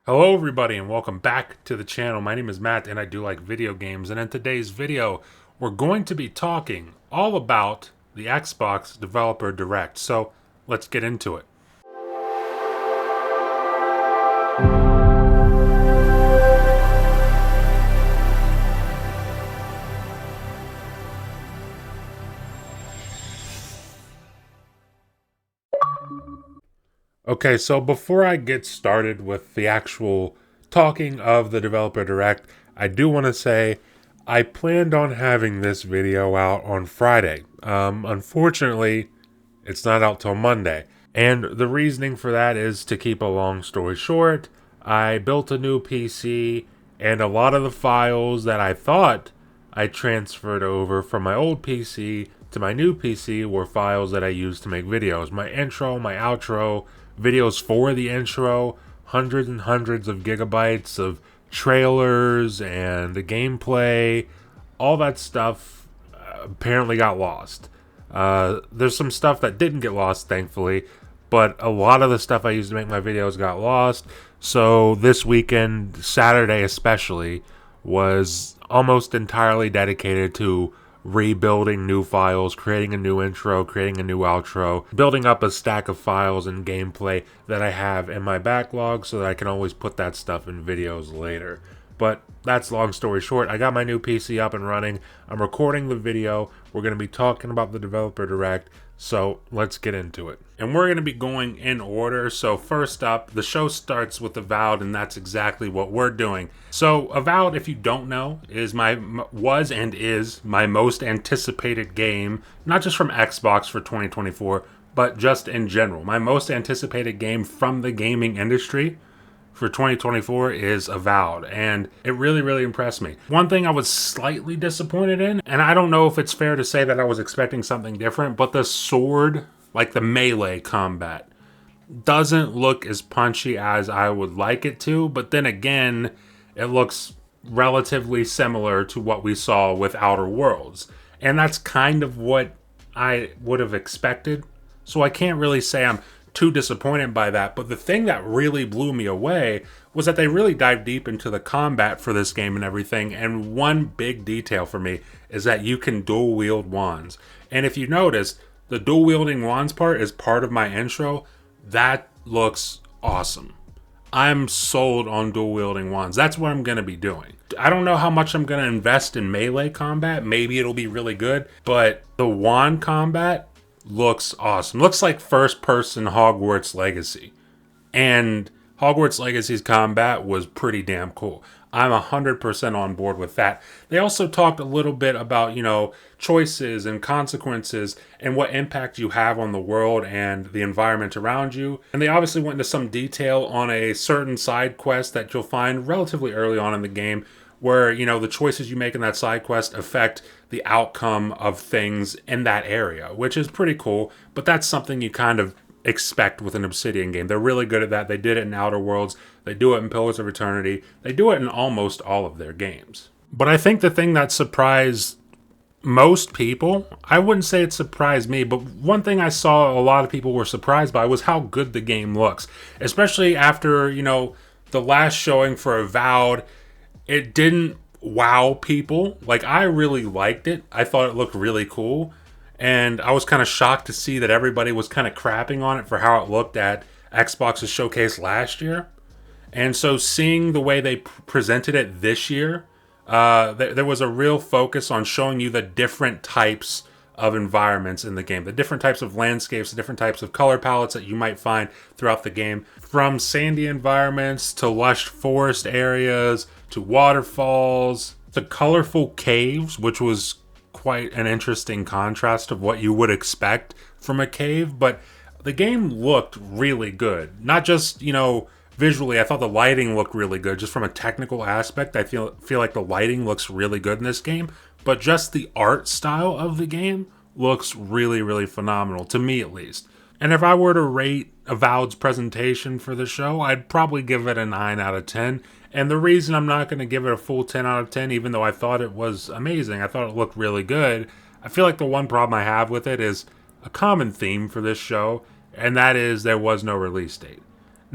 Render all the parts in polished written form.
Hello everybody and welcome back to the channel. My name is Matt and I do like video games, and in today's video we're going to be talking all about the Xbox Developer Direct. So let's get into it. Okay, so before I get started with the actual talking of the Developer Direct, I do want to say I planned on having this video out on Friday. Unfortunately, it's not out till Monday. And the reasoning for that is, to keep a long story short, I built a new PC, and a lot of the files that I thought I transferred over from my old PC to my new PC were files that I used to make videos. My intro, my outro, videos for the intro, hundreds and hundreds of gigabytes of trailers and the gameplay, all that stuff apparently got lost. There's some stuff that didn't get lost, thankfully, but a lot of the stuff I used to make my videos got lost. So this weekend, Saturday especially, was almost entirely dedicated to rebuilding new files, creating a new intro, creating a new outro, building up a stack of files and gameplay that I have in my backlog so that I can always put that stuff in videos later. But that's long story short. I got my new PC up and running. I'm recording the video. We're going to be talking about the Developer Direct. So let's get into it. And we're going to be going in order. So first up, the show starts with Avowed, and that's exactly what we're doing. So Avowed, if you don't know, was and is my most anticipated game, not just from Xbox for 2024, but just in general. My most anticipated game from the gaming industry for 2024 is Avowed, and it really, really impressed me. One thing I was slightly disappointed in, and I don't know if it's fair to say that I was expecting something different, but the sword, like the melee combat, doesn't look as punchy as I would like it to, but then again, it looks relatively similar to what we saw with Outer Worlds, and that's kind of what I would have expected, so I can't really say I'm too disappointed by that. But the thing that really blew me away was that they really dived deep into the combat for this game and everything. And one big detail for me is that you can dual wield wands. And if you notice, the dual wielding wands part is part of my intro. That looks awesome. I'm sold on dual wielding wands. That's what I'm going to be doing. I don't know how much I'm going to invest in melee combat. Maybe it'll be really good, but the wand combat looks awesome. Looks like first person Hogwarts Legacy. And Hogwarts Legacy's combat was pretty damn cool. I'm 100% on board with that. They also talked a little bit about, choices and consequences and what impact you have on the world and the environment around you. And they obviously went into some detail on a certain side quest that you'll find relatively early on in the game, where, the choices you make in that side quest affect the outcome of things in that area, which is pretty cool, but that's something you kind of expect with an Obsidian game. They're really good at that. They did it in Outer Worlds. They do it in Pillars of Eternity. They do it in almost all of their games. But I think the thing that surprised most people, I wouldn't say it surprised me, but one thing I saw a lot of people were surprised by was how good the game looks, especially after, the last showing for Avowed. It didn't wow people. Like, I really liked it. I thought it looked really cool. And I was kind of shocked to see that everybody was kind of crapping on it for how it looked at Xbox's showcase last year. And so seeing the way they presented it this year, there was a real focus on showing you the different types of environments in the game, the different types of landscapes, the different types of color palettes that you might find throughout the game, from sandy environments to lush forest areas to waterfalls to colorful caves, which was quite an interesting contrast of what you would expect from a cave. But the game looked really good, not just, visually. I thought the lighting looked really good. Just from a technical aspect, I feel like the lighting looks really good in this game, but just the art style of the game looks really, really phenomenal, to me at least. And if I were to rate Avowed's presentation for the show, I'd probably give it a 9 out of 10. And the reason I'm not going to give it a full 10 out of 10, even though I thought it was amazing, I thought it looked really good, I feel like the one problem I have with it is a common theme for this show, and that is there was no release date.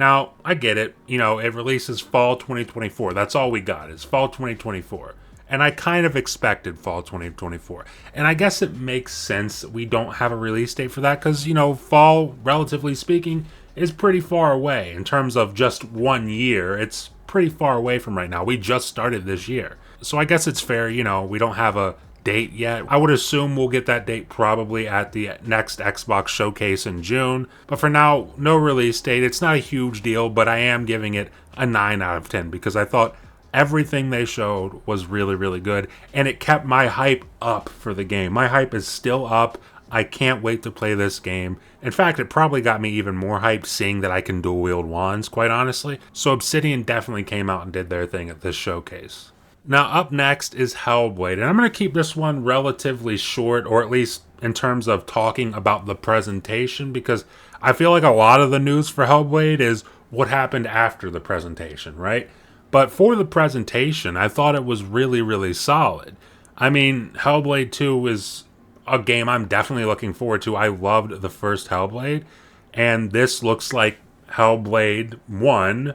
Now, I get it. You know, it releases fall 2024. That's all we got is fall 2024. And I kind of expected fall 2024. And I guess it makes sense we don't have a release date for that because, you know, fall, relatively speaking, is pretty far away in terms of just 1 year. It's pretty far away from right now. We just started this year. So I guess it's fair, you know, we don't have a date yet. I would assume we'll get that date probably at the next Xbox showcase in June. But for now, no release date. It's not a huge deal, but I am giving it a 9 out of 10 because I thought everything they showed was really, really good. And it kept my hype up for the game. My hype is still up. I can't wait to play this game. In fact, it probably got me even more hyped seeing that I can dual wield wands, quite honestly. So Obsidian definitely came out and did their thing at this showcase. Now, up next is Hellblade, and I'm going to keep this one relatively short, or at least in terms of talking about the presentation, because I feel like a lot of the news for Hellblade is what happened after the presentation, right? But for the presentation, I thought it was really, really solid. I mean, Hellblade 2 is a game I'm definitely looking forward to. I loved the first Hellblade, and this looks like Hellblade 1,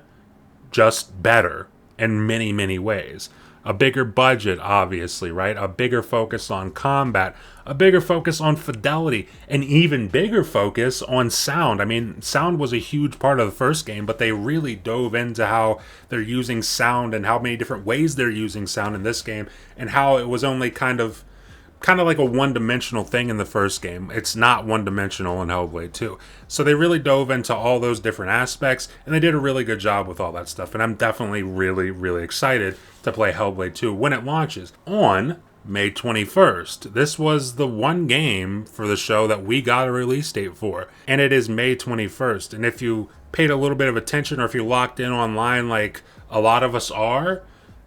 just better in many, many ways. A bigger budget, obviously, right? A bigger focus on combat, a bigger focus on fidelity, an even bigger focus on sound. I mean, sound was a huge part of the first game, but they really dove into how they're using sound and how many different ways they're using sound in this game, and how it was only kind of like a one-dimensional thing in the first game. It's not one-dimensional in Hellblade 2. So they really dove into all those different aspects, and they did a really good job with all that stuff. And I'm definitely really, really excited to play Hellblade 2 when it launches on May 21st. This was the one game for the show that we got a release date for, and it is May 21st. And if you paid a little bit of attention, or if you locked in online like a lot of us are,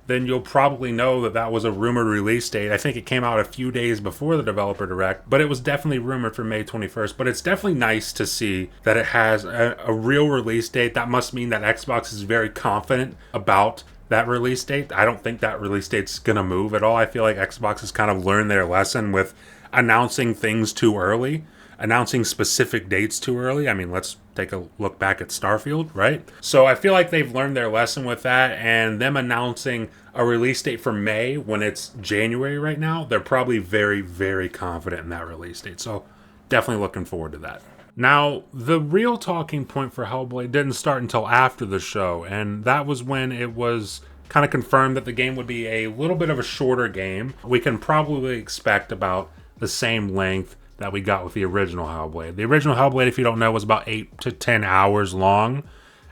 then you'll probably know that that was a rumored release date. I think it came out a few days before the Developer Direct, but it was definitely rumored for May 21st. But it's definitely nice to see that it has a real release date. That must mean that Xbox is very confident about that release date. I don't think that release date's going to move at all. I feel like Xbox has kind of learned their lesson with announcing things too early, announcing specific dates too early. I mean, let's take a look back at Starfield, right? So I feel like they've learned their lesson with that, and them announcing a release date for May when it's January right now, they're probably very, very confident in that release date. So definitely looking forward to that. Now, the real talking point for Hellblade didn't start until after the show, and that was when it was kind of confirmed that the game would be a little bit of a shorter game. We can probably expect about the same length that we got with the original Hellblade. The original Hellblade, if you don't know, was about 8 to 10 hours long,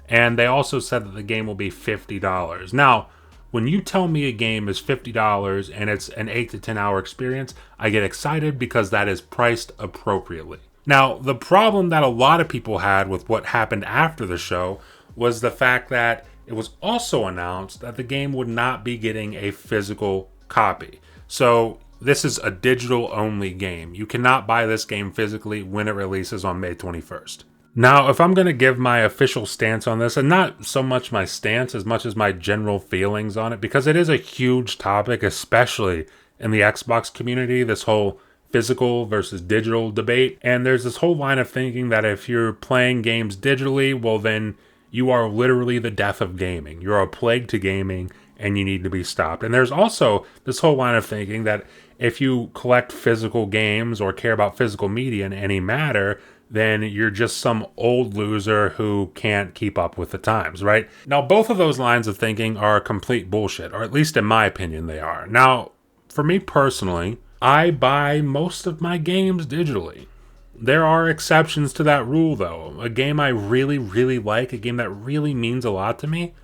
and they also said that the game will be $50. Now, when you tell me a game is $50 and it's an 8 to 10 hour experience, I get excited because that is priced appropriately. Now, the problem that a lot of people had with what happened after the show was the fact that it was also announced that the game would not be getting a physical copy. So this is a digital-only game. You cannot buy this game physically when it releases on May 21st. Now, if I'm going to give my official stance on this, and not so much my stance as much as my general feelings on it, because it is a huge topic, especially in the Xbox community, this whole physical versus digital debate. And there's this whole line of thinking that if you're playing games digitally, well then you are literally the death of gaming. You're a plague to gaming and you need to be stopped. And there's also this whole line of thinking that if you collect physical games or care about physical media in any matter, then you're just some old loser who can't keep up with the times, right? Now, both of those lines of thinking are complete bullshit, or at least in my opinion they are. Now, for me personally, I buy most of my games digitally. There are exceptions to that rule, though. A game I really, really like, a game that really means a lot to me,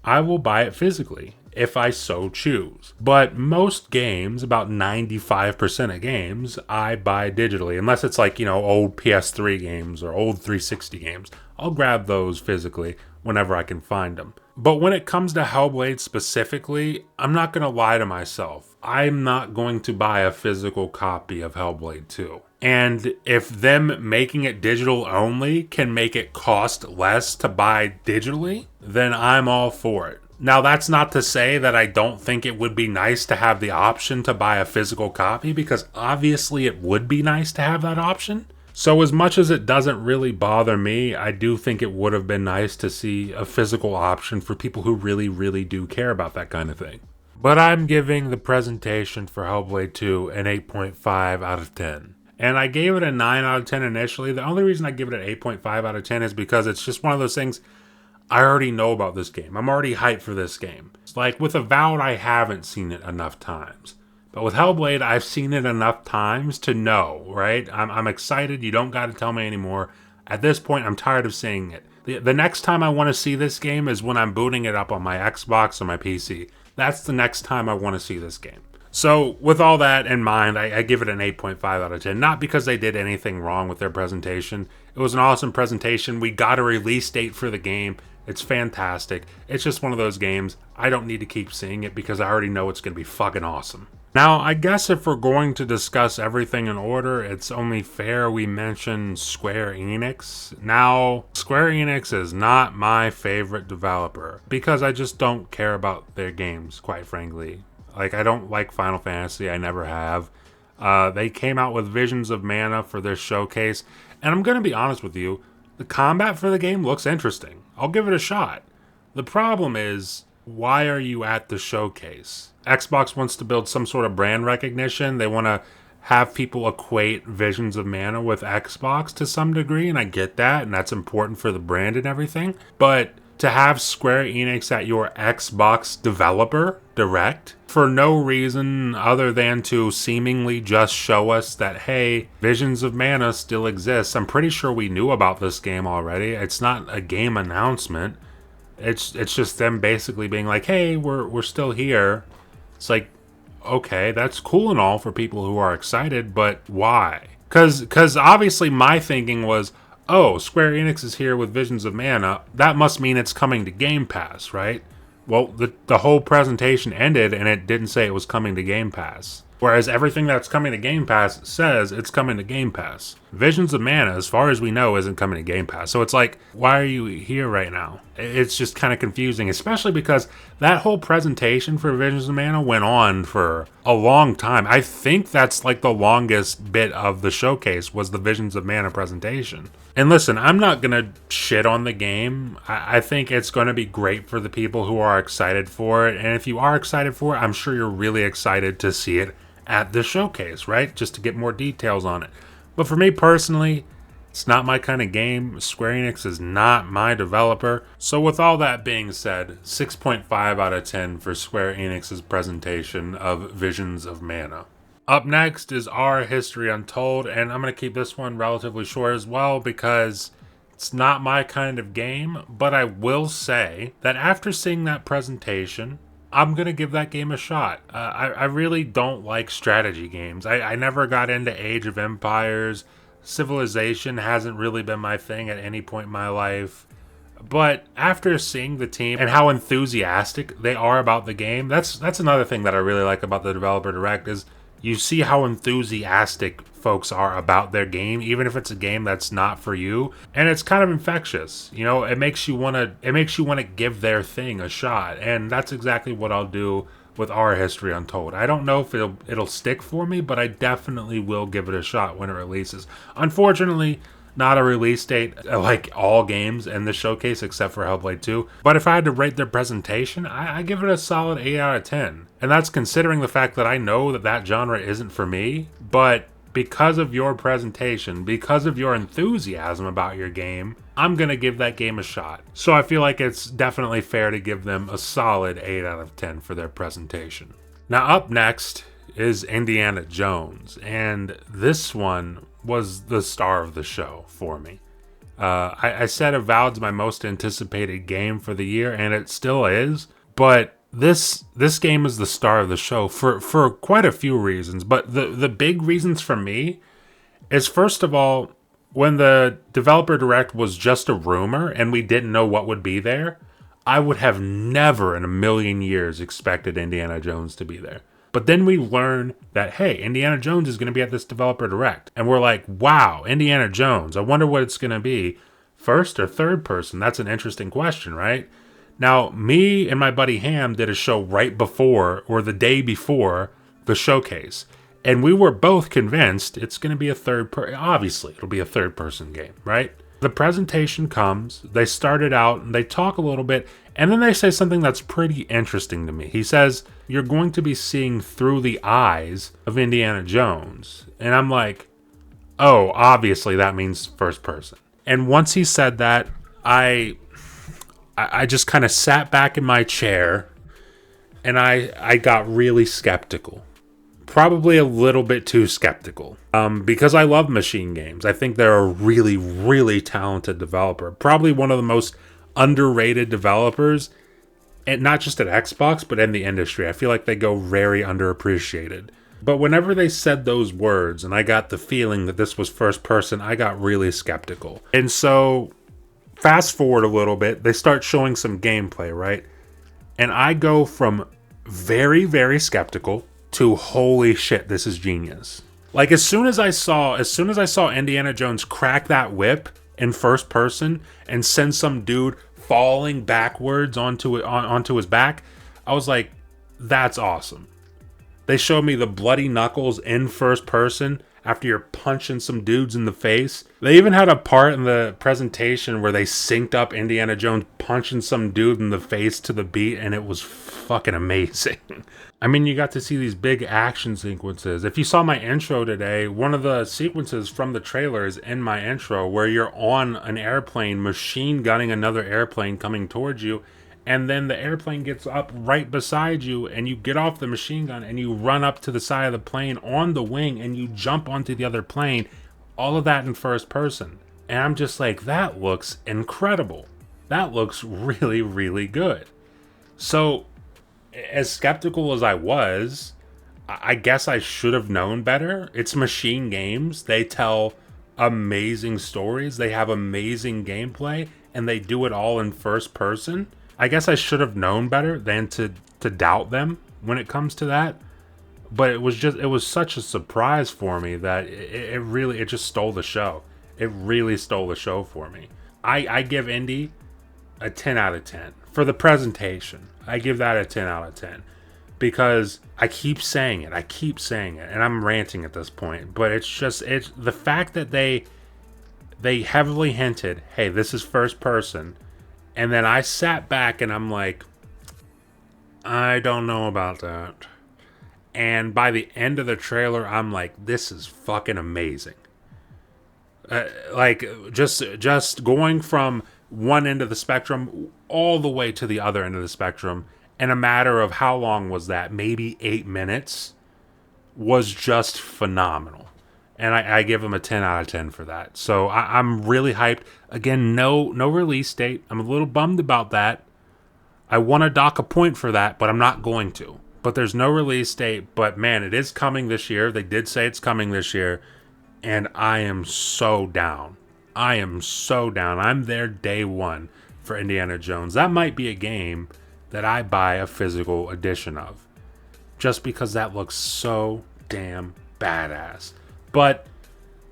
I will buy it physically, if I so choose. But most games, about 95% of games, I buy digitally. Unless it's like, old PS3 games or old 360 games. I'll grab those physically whenever I can find them. But when it comes to Hellblade specifically, I'm not going to lie to myself. I'm not going to buy a physical copy of Hellblade 2. And if them making it digital only can make it cost less to buy digitally, then I'm all for it. Now, that's not to say that I don't think it would be nice to have the option to buy a physical copy, because obviously it would be nice to have that option. So as much as it doesn't really bother me, I do think it would have been nice to see a physical option for people who really, really do care about that kind of thing. But I'm giving the presentation for Hellblade 2 an 8.5 out of 10. And I gave it a 9 out of 10 initially. The only reason I give it an 8.5 out of 10 is because it's just one of those things I already know about this game. I'm already hyped for this game. It's like with Avowed, I haven't seen it enough times. But with Hellblade, I've seen it enough times to know, right? I'm excited. You don't got to tell me anymore. At this point, I'm tired of seeing it. The next time I want to see this game is when I'm booting it up on my Xbox or my PC. That's the next time I want to see this game. So with all that in mind, I give it an 8.5 out of 10. Not because they did anything wrong with their presentation. It was an awesome presentation. We got a release date for the game. It's fantastic. It's just one of those games. I don't need to keep seeing it because I already know it's going to be fucking awesome. Now, I guess if we're going to discuss everything in order, it's only fair we mention Square Enix. Now, Square Enix is not my favorite developer because I just don't care about their games, quite frankly. Like, I don't like Final Fantasy. I never have. They came out with Visions of Mana for their showcase, and I'm going to be honest with you, the combat for the game looks interesting. I'll give it a shot. The problem is, why are you at the showcase? Xbox wants to build some sort of brand recognition. They want to have people equate Visions of Mana with Xbox to some degree, and I get that, and that's important for the brand and everything. But to have Square Enix at your Xbox developer direct for no reason other than to seemingly just show us that, hey, Visions of Mana still exists. I'm pretty sure we knew about this game already. It's not a game announcement. It's just them basically being like, hey, we're still here. It's like, okay, that's cool and all for people who are excited, but why? Because obviously my thinking was, oh, Square Enix is here with Visions of Mana. That must mean it's coming to Game Pass, right? Well, the whole presentation ended and it didn't say it was coming to Game Pass. Whereas everything that's coming to Game Pass says it's coming to Game Pass. Visions of Mana, as far as we know, isn't coming to Game Pass. So it's like, why are you here right now? It's just kind of confusing, especially because that whole presentation for Visions of Mana went on for a long time. I think that's like the longest bit of the showcase was the Visions of Mana presentation. And listen, I'm not going to shit on the game. I think it's going to be great for the people who are excited for it. And if you are excited for it, I'm sure you're really excited to see it at the showcase, right? Just to get more details on it. But for me personally, it's not my kind of game. Square Enix is not my developer. So with all that being said, 6.5 out of 10 for Square Enix's presentation of Visions of Mana. Up next is Our History Untold, and I'm going to keep this one relatively short as well because it's not my kind of game, but I will say that after seeing that presentation, I'm going to give that game a shot. I really don't like strategy games. I never got into Age of Empires. Civilization hasn't really been my thing at any point in my life. But after seeing the team and how enthusiastic they are about the game, that's another thing that I really like about the Developer Direct is you see how enthusiastic folks are about their game, even if it's a game that's not for you. And it's kind of infectious. You know, it makes you want to give their thing a shot. And that's exactly what I'll do with Our History Untold. I don't know if it'll stick for me, but I definitely will give it a shot when it releases. Unfortunately, not a release date like all games in the showcase except for Hellblade 2. But if I had to rate their presentation, I give it a solid 8 out of 10. And that's considering the fact that I know that genre isn't for me. But because of your presentation, because of your enthusiasm about your game, I'm going to give that game a shot. So I feel like it's definitely fair to give them a solid 8 out of 10 for their presentation. Now up next is Indiana Jones. And this one was the star of the show for me. I said Avowed's my most anticipated game for the year, and it still is. But this game is the star of the show for quite a few reasons. But the big reasons for me is, first of all, when the Developer Direct was just a rumor and we didn't know what would be there, I would have never in a million years expected Indiana Jones to be there. But then we learn that, hey, Indiana Jones is going to be at this Developer Direct. And we're like, wow, Indiana Jones. I wonder what it's going to be. First or third person? That's an interesting question, right? Now, me and my buddy Ham did a show right before or the day before the showcase. And we were both convinced it's going to be obviously it'll be a third person game, right? The presentation comes, they start it out, and they talk a little bit, and then they say something that's pretty interesting to me. He says, you're going to be seeing through the eyes of Indiana Jones. And I'm like, oh, obviously that means first person. And once he said that, I just kind of sat back in my chair, and I got really skeptical. Probably a little bit too skeptical. Because I love machine games. I think they're a really, really talented developer. Probably one of the most underrated developers, and not just at Xbox, but in the industry. I feel like they go very underappreciated. But whenever they said those words, and I got the feeling that this was first person, I got really skeptical. And so, fast forward a little bit, they start showing some gameplay, right? And I go from very, very skeptical to holy shit, this is genius. Like as soon as I saw Indiana Jones crack that whip in first person and send some dude falling backwards onto his back, I was like, that's awesome. They showed me the bloody knuckles in first person after you're punching some dudes in the face. They even had a part in the presentation where they synced up Indiana Jones punching some dude in the face to the beat, and it was fucking amazing. I mean, you got to see these big action sequences. If you saw my intro today, one of the sequences from the trailer is in my intro where you're on an airplane machine gunning another airplane coming towards you, and then the airplane gets up right beside you, and you get off the machine gun, and you run up to the side of the plane on the wing, and you jump onto the other plane. All of that in first person. And I'm just like, that looks incredible. That looks really, really good. So, as skeptical as I was, I guess I should have known better. It's machine games. They tell amazing stories. They have amazing gameplay, and they do it all in first person. I guess I should have known better than to doubt them when it comes to that. But it was such a surprise for me that it just stole the show. It really stole the show for me. I give Indy a 10 out of 10. For the presentation, I give that a 10 out of 10. Because I keep saying it, and I'm ranting at this point. But it's the fact that they heavily hinted, hey, this is first person. And then I sat back and I'm like, I don't know about that. And by the end of the trailer, I'm like, this is fucking amazing. Just going from one end of the spectrum all the way to the other end of the spectrum in a matter of how long was that? Maybe 8 minutes was just phenomenal. And I give them a 10 out of 10 for that. So I'm really hyped. Again, no release date. I'm a little bummed about that. I want to dock a point for that, but I'm not going to. But there's no release date. But man, it is coming this year. They did say it's coming this year. And I am so down. I'm there day one for Indiana Jones. That might be a game that I buy a physical edition of. Just because that looks so damn badass. But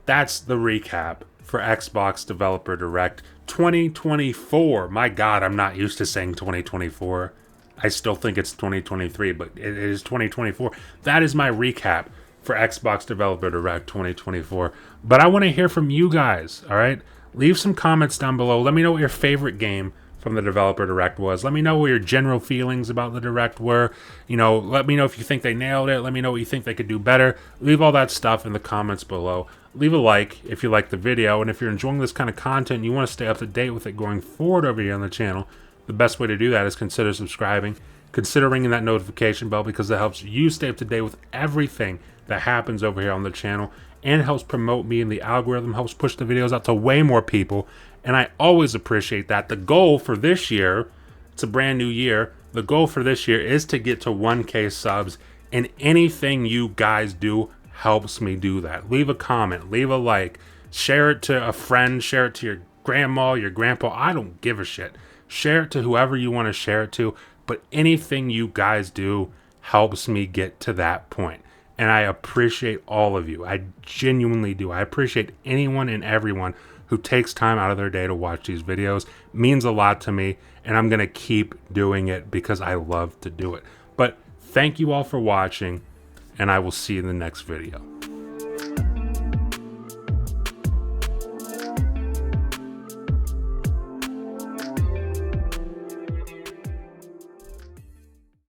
that's the recap for Xbox Developer Direct 2024. My God, I'm not used to saying 2024. I still think it's 2023, but it is 2024. That is my recap for Xbox Developer Direct 2024. But I want to hear from you guys, all right? Leave some comments down below. Let me know what your favorite game from the Developer Direct was. Let me know what your general feelings about the Direct were. You know, let me know if you think they nailed it. Let me know what you think they could do better. Leave all that stuff in the comments below. Leave a like if you like the video, and if you're enjoying this kind of content and you want to stay up to date with it going forward over here on the channel, the best way to do that is consider subscribing. Consider ringing that notification bell, because it helps you stay up to date with everything that happens over here on the channel, and helps promote me, and the algorithm helps push the videos out to way more people. And I always appreciate that. The goal for this year, it's a brand new year, the goal for this year is to get to 1K subs, and anything you guys do helps me do that. Leave a comment, leave a like, share it to a friend, share it to your grandma, your grandpa, I don't give a shit. Share it to whoever you want to share it to, but anything you guys do helps me get to that point. And I appreciate all of you. I genuinely do. I appreciate anyone and everyone who takes time out of their day to watch these videos. It means a lot to me, and I'm going to keep doing it because I love to do it. But thank you all for watching, and I will see you in the next video.